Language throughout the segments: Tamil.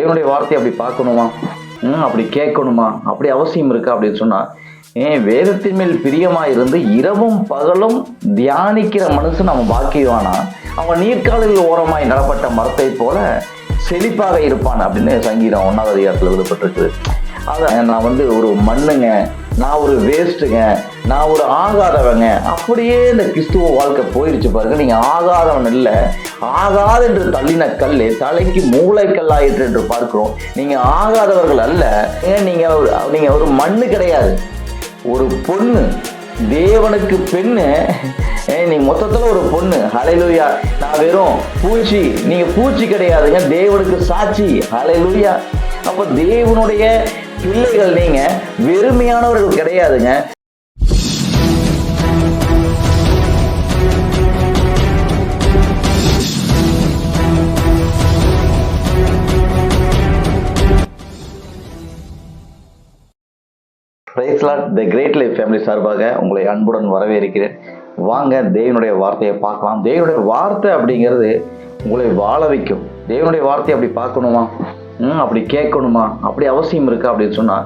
தேவனுடைய வார்த்தையை அப்படி பார்க்கணுமா, அப்படி கேட்கணுமா, அப்படி அவசியம் இருக்கா அப்படின்னு சொன்னா, வேதத்தின் மேல் பிரியமா இருந்து இரவும் பகலும் தியானிக்கிற மனுஷன் அவன் பாக்கியவானா, அவன் நீர்க்காலில் ஓரமாய் நடப்பட்ட மரத்தை போல செழிப்பாக இருப்பான் அப்படின்னு சங்கீதம் 1ஆவது அதிகாரத்தில் எழுதப்பட்டிருக்குது. அதான் நான் ஒரு மண்ணுங்க, நான் ஒரு வேஸ்ட்டுங்க, நான் ஒரு ஆகாதவங்க, அப்படியே இந்த கிறிஸ்துவ வாழ்க்கை போயிருச்சு பாருங்க. நீங்க ஆகாதவன் இல்லை, ஆகாது என்று தள்ளின கல் தலைக்கு மூளைக்கல்லாயிற்று என்று பார்க்கிறோம். நீங்க ஆகாதவர்கள் அல்ல, நீங்க ஒரு மண்ணு கிடையாது, ஒரு பொண்ணு, தேவனுக்கு பெண்ணு. நீ மொத்தத்துல ஒரு பொண்ணு. ஹல்லேலூயா. நான் வெறும் பூச்சி, நீங்க பூச்சி கிடையாதுங்க, தேவனுக்கு சாட்சி. ஹல்லேலூயா. அப்ப தேவனுடைய பிள்ளைகள், நீங்க வெறுமையானவர்கள் கிடையாதுங்க. Praise Lord. The great life family சார்பாக உங்களை அன்புடன் வரவேற்கிறேன். வாங்க தேவனுடைய வார்த்தையை பார்க்கலாம். தேவனுடைய வார்த்தை அப்படிங்கிறது உங்களை வாழ வைக்கும். தேவனுடைய வார்த்தையை அப்படி பார்க்கணுமா, அப்படி கேட்கணுமா, அப்படி அவசியம் இருக்கா அப்படின்னு சொன்னா,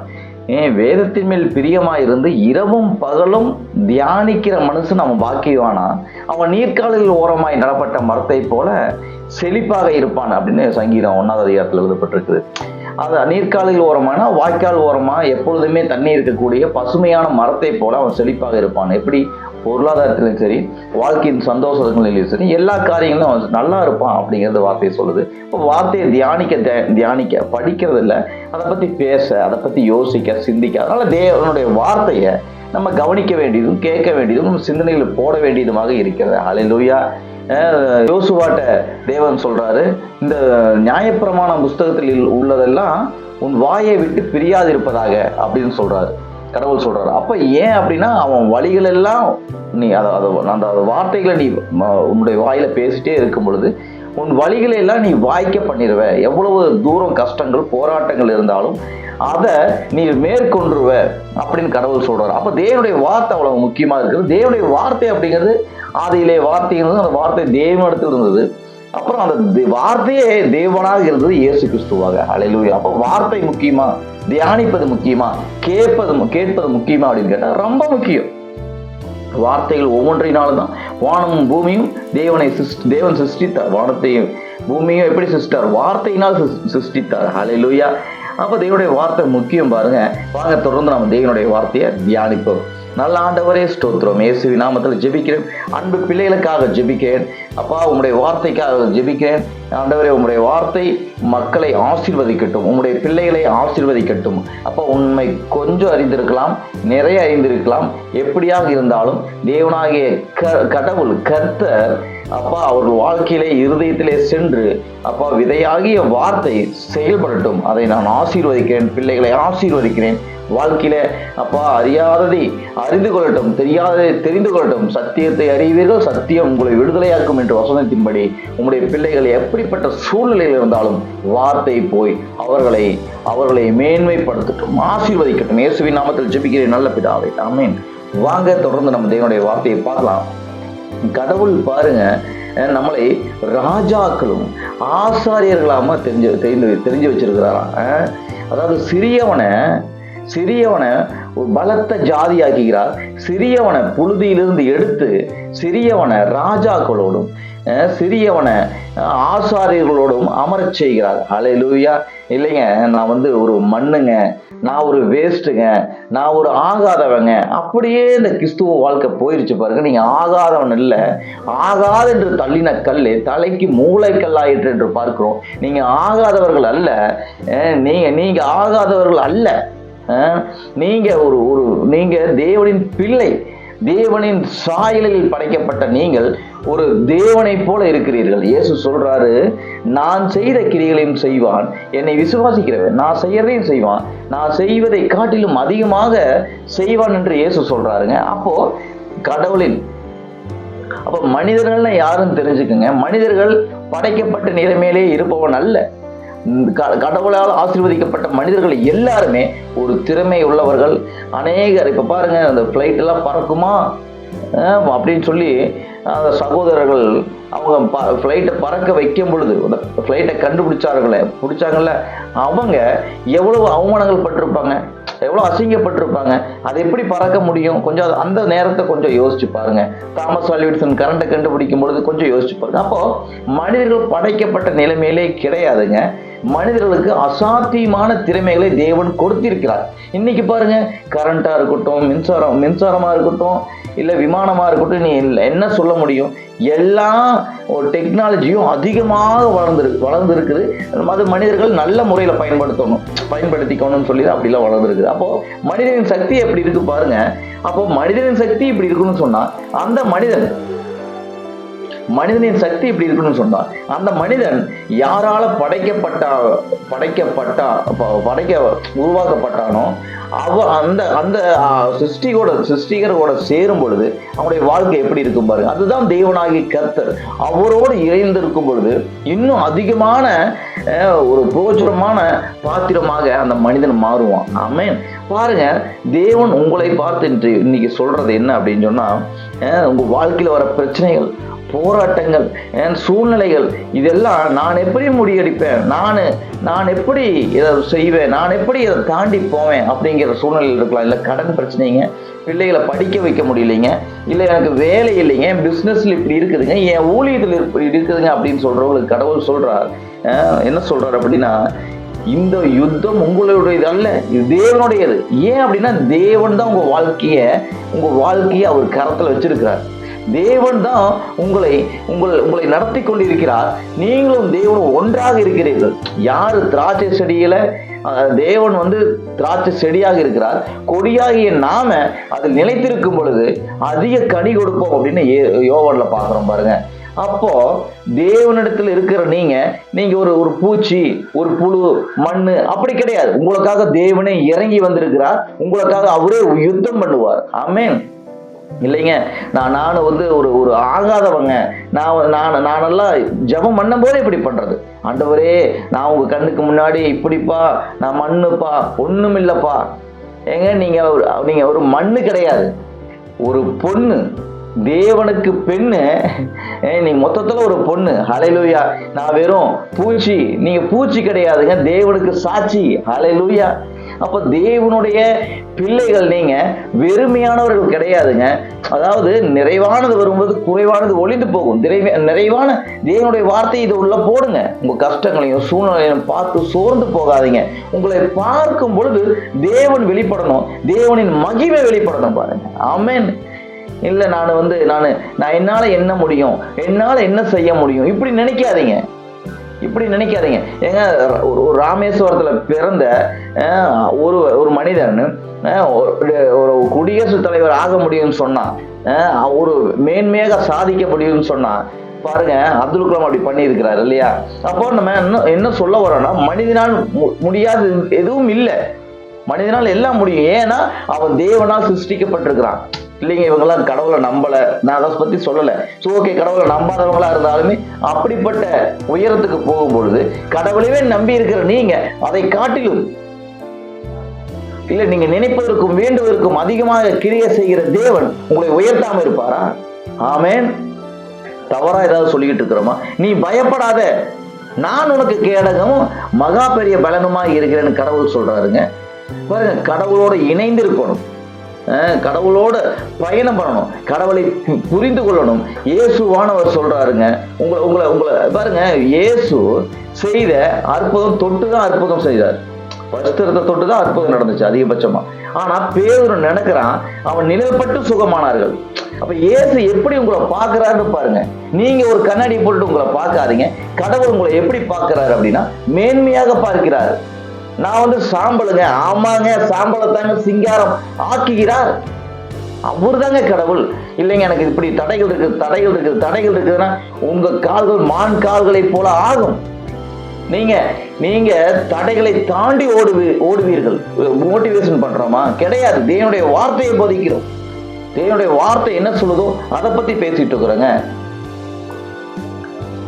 வேதத்தின் மேல் பிரியமா இருந்து இரவும் பகலும் தியானிக்கிற மனுஷன் அவன் பாக்கியவானா, அவன் நீர்க்காலில் ஓரமாய் நடப்பட்ட மரத்தை போல செழிப்பாக இருப்பான் அப்படின்னு சங்கீதம் 1ஆவது அதிகாரத்தில் எழுதப்பட்டிருக்குது. அது நீர்க்காலில் ஓரமானா வாய்க்கால் ஓரமா எப்பொழுதுமே தண்ணி இருக்கக்கூடிய பசுமையான மரத்தை போல அவன் செழிப்பாக இருப்பான். எப்படி பொருளாதாரத்திலும் சரி, வாழ்க்கையின் சந்தோஷங்களிலும் சரி, எல்லா காரியங்களும் அவன் நல்லா இருப்பான் அப்படிங்கிறது வார்த்தையை சொல்லுது. இப்போ வார்த்தையை தியானிக்க படிக்கிறது இல்லை, அதை பற்றி பேச, அதை பற்றி யோசிக்க, சிந்திக்க. அதனால தேவனுடைய வார்த்தையை நம்ம கவனிக்க வேண்டியதும் கேட்க வேண்டியதும் நம்ம சிந்தனையில் போட வேண்டியதுமாக இருக்கிறது. ஹல்லேலூயா. யோசுவாட்ட தேவன் சொல்றாரு, இந்த நியாயப்பிரமாண புஸ்தகத்தில் உள்ளதெல்லாம் உன் வாயை விட்டு பிரியாதிருப்பதாக அப்படின்னு சொல்றாரு, கடவுள் சொல்றாரு. அப்ப ஏன் அப்படின்னா, அவன் வழிகள் எல்லாம் நீ அந்த வார்த்தைகளை நீ உன்னுடைய வாயில பேசிட்டே இருக்கும் பொழுது உன் வழிகளை எல்லாம் நீ வாய்க்க பண்ணிடுவ. எவ்வளவு தூரம் கஷ்டங்கள் போராட்டங்கள் இருந்தாலும் அதை நீ மேற்கொண்டுருவ அப்படின்னு கடவுள் சொல்றாரு. அப்ப தேவனுடைய வார்த்தை அவ்வளவு முக்கியமா இருக்குது. தேவனுடைய வார்த்தை அப்படிங்கிறது ஆதியிலே வார்த்தை இருந்தது, அந்த வார்த்தை தேவனிடத்தில் இருந்தது. அப்புறம் அந்த வார்த்தையே தேவனாக இருந்தது இயேசு கிறிஸ்துவாக. ஹல்லேலூயா. அப்போ வார்த்தை முக்கியமா, தியானிப்பது முக்கியமா, கேட்பது முக்கியமா அப்படின்னு கேட்டா ரொம்ப முக்கியம். வார்த்தைகள் ஒவ்வொன்றினாலும் தான் வானமும் பூமியும் தேவன் சிருஷ்டித்தார். வானத்தையும் பூமியும் எப்படி சிருஷ்டித்தார்? வார்த்தையினால் சிருஷ்டித்தார். ஹல்லேலூயா. அப்போ தேவனுடைய வார்த்தை முக்கியம் பாருங்க. வாங்க தொடர்ந்து நம்ம தேவனுடைய வார்த்தையை தியானிப்போம். நல்ல ஆண்டவரே ஸ்தோத்திரம். இயேசுவின் நாமத்தில் ஜெபிக்கிறேன். அன்பு பிள்ளைகளுக்காக ஜெபிக்கிறேன். அப்பா, உம்முடைய வார்த்தைக்காக ஜெபிக்கிறேன். ஆண்டவரே, உம்முடைய வார்த்தை மக்களை ஆசீர்வதிக்கட்டும், உம்முடைய பிள்ளைகளை ஆசீர்வதிக்கட்டும். அப்பா, உண்மை கொஞ்சம் அறிந்திருக்கலாம், நிறைய அறிந்திருக்கலாம். எப்படியாக இருந்தாலும் தேவனாகிய கடவுள் கர்த்தர் அப்பா அவர்கள் வாழ்க்கையிலே இருதயத்திலே சென்று அப்பா விதையாகிய வார்த்தை செயல்படட்டும். அதை நான் ஆசீர்வதிக்கிறேன், பிள்ளைகளை ஆசீர்வதிக்கிறேன். வாழ்க்கையில அப்பா அறியாததை அறிந்து கொள்ளட்டும், தெரியாததை தெரிந்து கொள்ளட்டும். சத்தியத்தை அறிவீர்கள், சத்தியம் உங்களை விடுதலையாக்கும் என்ற வசனத்தின்படி உங்களுடைய பிள்ளைகள் எப்படிப்பட்ட சூழ்நிலையில் இருந்தாலும் வார்த்தை போய் அவர்களை மேன்மைப்படுத்தட்டும், ஆசீர்வதிக்கட்டும். இயேசுவின் நாமத்தில் ஜெபிக்கிறேன் நல்ல பிதாவே, ஆமென். வாங்க தொடர்ந்து நம்ம தேவனுடைய வார்த்தையை பார்க்கலாம். கடவுள் பாருங்க, நம்மளை ராஜாக்களும் ஆசாரியர்களாம தெரிஞ்சு வச்சிருக்கிறாராம். அதாவது சிறியவனை ஒரு பலத்த ஜாதி ஆக்குகிறார். சிறியவனை புழுதியிலிருந்து எடுத்து சிறியவனை ராஜாக்களோடும் சிறியவனை ஆசாரியர்களோடும் அமரச் செய்கிறார். ஹல்லேலூயா. இல்லைங்க, நான் ஒரு மண்ணுங்க, நான் ஒரு வேஸ்ட்டுங்க, நான் ஒரு ஆகாதவங்க, அப்படியே இந்த கிறிஸ்துவ வாழ்க்கை போயிருச்சு பாருங்க. நீங்க ஆகாதவன் இல்லை, ஆகாது என்று தள்ளின கல் தலைக்கு மூளைக்கல்லாயிற்று என்று பார்க்கிறோம். நீங்க ஆகாதவர்கள் அல்ல, நீங்க ஆகாதவர்கள் அல்ல. நீங்க நீங்க தேவனின் பிள்ளை, தேவனின் சாயலில் படைக்கப்பட்ட நீங்கள் ஒரு தேவனை போல இருக்கிறீர்கள். இயேசு சொல்றாரு, நான் செய்த கிரியைகளையும் செய்வான், என்னை விசுவாசிக்கிறவன் நான் செய்யறதையும் செய்வான், நான் செய்வதை காட்டிலும் அதிகமாக செய்வான் என்று இயேசு சொல்றாருங்க. அப்போ மனிதர்கள்னா யாருன்னு தெரிஞ்சுக்குங்க. மனிதர்கள் படைக்கப்பட்ட நிலைமையிலே இருப்பவன் அல்ல. கடவுளால் ஆசீர்வதிக்கப்பட்ட மனிதர்கள் எல்லாருமே ஒரு திறமை உள்ளவர்கள். அநேகர் இப்ப பாருங்க, அந்த பிளைட் எல்லாம் பறக்குமா அப்படின்னு சொல்லி சகோதரர்கள் அவங்க ஃப்ளைட்டை பறக்க வைக்கும் பொழுது, ஃப்ளைட்டை பிடிச்சாங்கல்ல, அவங்க எவ்வளவு அவமானங்கள் பட்டிருப்பாங்க, எவ்வளோ அசிங்கப்பட்டிருப்பாங்க. அதை எப்படி பறக்க முடியும்? கொஞ்சம் அந்த நேரத்தை கொஞ்சம் யோசிச்சு பாருங்க. தாமஸ் ஆல்வா எடிசன் கரண்ட்டை கண்டுபிடிக்கும் பொழுது கொஞ்சம் யோசிச்சு பாருங்க. அப்போ மனிதர்கள் படைக்கப்பட்ட நிலைமையிலே கிடையாதுங்க. மனிதர்களுக்கு அசாத்தியமான திறமைகளை தேவன் கொடுத்திருக்கிறார். இன்னைக்கு பாருங்க, கரண்டா இருக்கட்டும், மின்சாரமா இருக்கட்டும், இல்ல விமானமா இருக்கட்டும், நீ என்ன சொல்ல முடியும்? எல்லா டெக்னாலஜியும் அதிகமாக வளர்ந்துருக்குது. அது மனிதர்கள் நல்ல முறையில பயன்படுத்திக்கணும்னு சொல்லி அப்படிலாம் வளர்ந்துருக்குது. அப்போ மனிதனின் சக்தி எப்படி இருக்கு பாருங்க. அப்போ மனிதனின் சக்தி இப்படி இருக்குன்னு சொன்னா, அந்த மனிதனின் சக்தி இப்படி இருக்குன்னு சொன்னா, அந்த மனிதன் யாரால உருவாக்கப்பட்டானோ அந்த சிருஷ்டிகரோட சேரும் பொழுது அவனுடைய வாழ்க்கை எப்படி இருக்கும் பாருங்க. அதுதான் தேவனாகிய கர்த்தர். அவரோடு இணைந்திருக்கும் பொழுது இன்னும் அதிகமான ஒரு பிரோஜனமான பாத்திரமாக அந்த மனிதன் மாறுவான். ஆமென். பாருங்க, தேவன் உங்களை பார்த்து இன்னைக்கு சொல்றது என்ன அப்படின்னு சொன்னா, உங்க வாழ்க்கையில வர பிரச்சனைகள், போராட்டங்கள், சூழ்நிலைகள், இதெல்லாம் நான் எப்படி முறியடிப்பேன், நான் எப்படி இதை செய்வேன், நான் எப்படி இதை தாண்டி போவேன் அப்படிங்கிற சூழ்நிலையில் இருக்கலாம். இல்லை கடன் பிரச்சனைங்க, பிள்ளைகளை படிக்க வைக்க முடியலைங்க, இல்லை எனக்கு வேலை இல்லைங்க, பிஸ்னஸ்ல இப்படி இருக்குதுங்க, என் ஊழியத்தில் இப்படி இருக்குதுங்க அப்படின்னு சொல்றவங்களுக்கு கடவுள் சொல்றார். என்ன சொல்றாரு அப்படின்னா, இந்த யுத்தம் உங்களுடையது அல்ல, இது தேவனுடையது. ஏன் அப்படின்னா, தேவன் தான் உங்க வாழ்க்கையை அவர் கரத்துல வச்சிருக்கிறார். தேவன் தான் உங்களை நடத்தி கொண்டிருக்கிறார். நீங்களும் தேவனும் ஒன்றாக இருக்கிறீர்கள். யாரு திராட்சை செடியில தேவன் திராட்சை செடியாக இருக்கிறார், கொடியாகிய நாம அதில் நிலைத்திருக்கும் பொழுது அதிக கனி கொடுப்போம் அப்படின்னு யோவான்ல பாக்குறோம் பாருங்க. அப்போ தேவனிடத்தில் இருக்கிற நீங்க ஒரு பூச்சி, ஒரு புழு, மண்ணு அப்படி கிடையாது. உங்களுக்காக தேவனே இறங்கி வந்திருக்கிறார். உங்களுக்காக அவரே யுத்தம் பண்ணுவார். ஆமென். இல்லைங்க, நான் ஒரு ஆகாதவங்க, நானெல்லாம் ஜெபம் பண்ணும் போதே இப்படி பண்றது. ஆண்டவரே, நான் உங்க கண்ணுக்கு முன்னாடி இப்படிப்பா, நான் மண்ணுப்பா, ஒண்ணும் இல்லப்பா. ஏங்க, நீங்க ஒரு மண்ணு கிடையாது, ஒரு பொண்ணு, தேவனுக்கு பெண்ணு. நீங்க மொத்தத்துல ஒரு பொண்ணு. ஹல்லேலூயா. நான் வெறும் பூச்சி, நீங்க பூச்சி கிடையாதுங்க, தேவனுக்கு சாட்சி. ஹல்லேலூயா. அப்ப தேவனுடைய பிள்ளைகள், நீங்க வெறுமையானவர்கள் கிடையாதுங்க. அதாவது நிறைவானது வரும்போது குறைவானது ஒளிந்து போகும். நிறைவான தேவனுடைய வார்த்தை இது உள்ள போடுங்க. உங்க கஷ்டங்களையும் சூழ்நிலையும் பார்த்து சோர்ந்து போகாதீங்க. உங்களை பார்க்கும் பொழுது தேவன் வெளிப்படணும், தேவனின் மகிமை வெளிப்படணும் பாருங்க. ஆமென். இல்ல நான் என்னால என்ன முடியும், என்னால என்ன செய்ய முடியும், இப்படி நினைக்காதீங்க. ஏங்க, ஒரு ராமேஸ்வரத்துல பிறந்த ஒரு மனிதன் ஒரு குடியரசுத் தலைவர் ஆக முடியும்னு சொன்னா, ஒரு மேன்மையாக சாதிக்க முடியும்னு சொன்னா பாருங்க, அப்துல் கலாம் அப்படி பண்ணி இருக்கிறாரு இல்லையா? அப்போ நம்ம என்ன சொல்ல வரோம்னா, மனிதனால் முடியாது எதுவும் இல்லை, மனிதனால் எல்லாம் முடியும். ஏன்னா அவன் தேவனால் சிருஷ்டிக்கப்பட்டிருக்கிறான். இல்லைங்க, இவங்கெல்லாம் கடவுளை நம்பல, நான் அதை பத்தி சொல்லல. ஓகே, கடவுளை நம்பாதவங்களா இருந்தாலுமே அப்படிப்பட்ட உயரத்துக்கு போகும்பொழுது கடவுளையே நம்பி இருக்கிற நீங்க அதை காட்டிலும் இல்ல, நீங்க நினைப்பதற்கும் வேண்டுவதற்கும் அதிகமாக கிரியை செய்கிற தேவன் உங்களை உயர்த்தாம இருப்பாரா? ஆமென். தவறா ஏதாவது சொல்லிக்கிட்டு இருக்கிறோமா? நீ பயப்படாத, நான் உனக்கு கேடகமும் மகா பெரிய பலனுமா இருக்கிறேன்னு கடவுள் சொல்றாருங்க. பாருங்க, கடவுளோட இணைந்து இருக்கணும், கடவுளோட பயணம் பண்ணணும், கடவுளை புரிந்து கொள்ளணும். இயேசுவானவர் சொல்றாருங்க, உங்களை பாருங்க, இயேசு செய்த அற்புதம் தொட்டுதான் அற்புதம் செய்தார். வஸ்திரத்தை தொட்டுதான் அற்புதம் நடந்துச்சு அதிகபட்சமா. ஆனா பேதுரு நினைக்கிறான், அவன் நிழல்பட்டு சுகமானார்கள். அப்ப இயேசு எப்படி உங்களை பார்க்கிறாருன்னு பாருங்க. நீங்க ஒரு கண்ணாடி போட்டு உங்களை பார்க்காதீங்க, கடவுள் உங்களை எப்படி பார்க்கிறாரு அப்படின்னா மேன்மையாக பார்க்கிறார். நான் சாம்பலுங்க, ஆமாங்க, சாம்பலத்தாங்க சிங்காரம் ஆக்குகிறார், அவரு தாங்க கடவுள். இல்லைங்க, எனக்கு இப்படி தடைகள் இருக்குதுன்னா உங்க கால்கள் மான் கால்களை போல ஆகும். நீங்க தடைகளை தாண்டி ஓடுவீர்கள். மோட்டிவேஷன் பண்றோமா? கிடையாது. தேவனுடைய வார்த்தையை போதிக்கிறோம். தேவனுடைய வார்த்தை என்ன சொல்லுதோ அதை பத்தி பேசிட்டு இருக்கிறோங்க.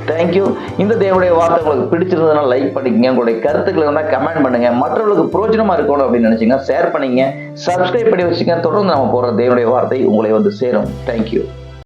தேங்க்யூ. இந்த தேவனுடைய வார்த்தை உங்களுக்கு பிடிச்சிருந்ததுன்னா லைக் பண்ணிக்கங்க. உங்களுடைய கருத்துக்களை இருந்தால் கமெண்ட் பண்ணுங்க. மற்றவர்களுக்கு பிரோஜனமா இருக்கணும் அப்படின்னு நினைச்சீங்க ஷேர் பண்ணிங்க, சப்ஸ்கிரைப் பண்ணி வச்சுங்க. தொடர்ந்து நம்ம போற தேவனுடைய வார்த்தை உங்களை சேரும். தேங்க்யூ.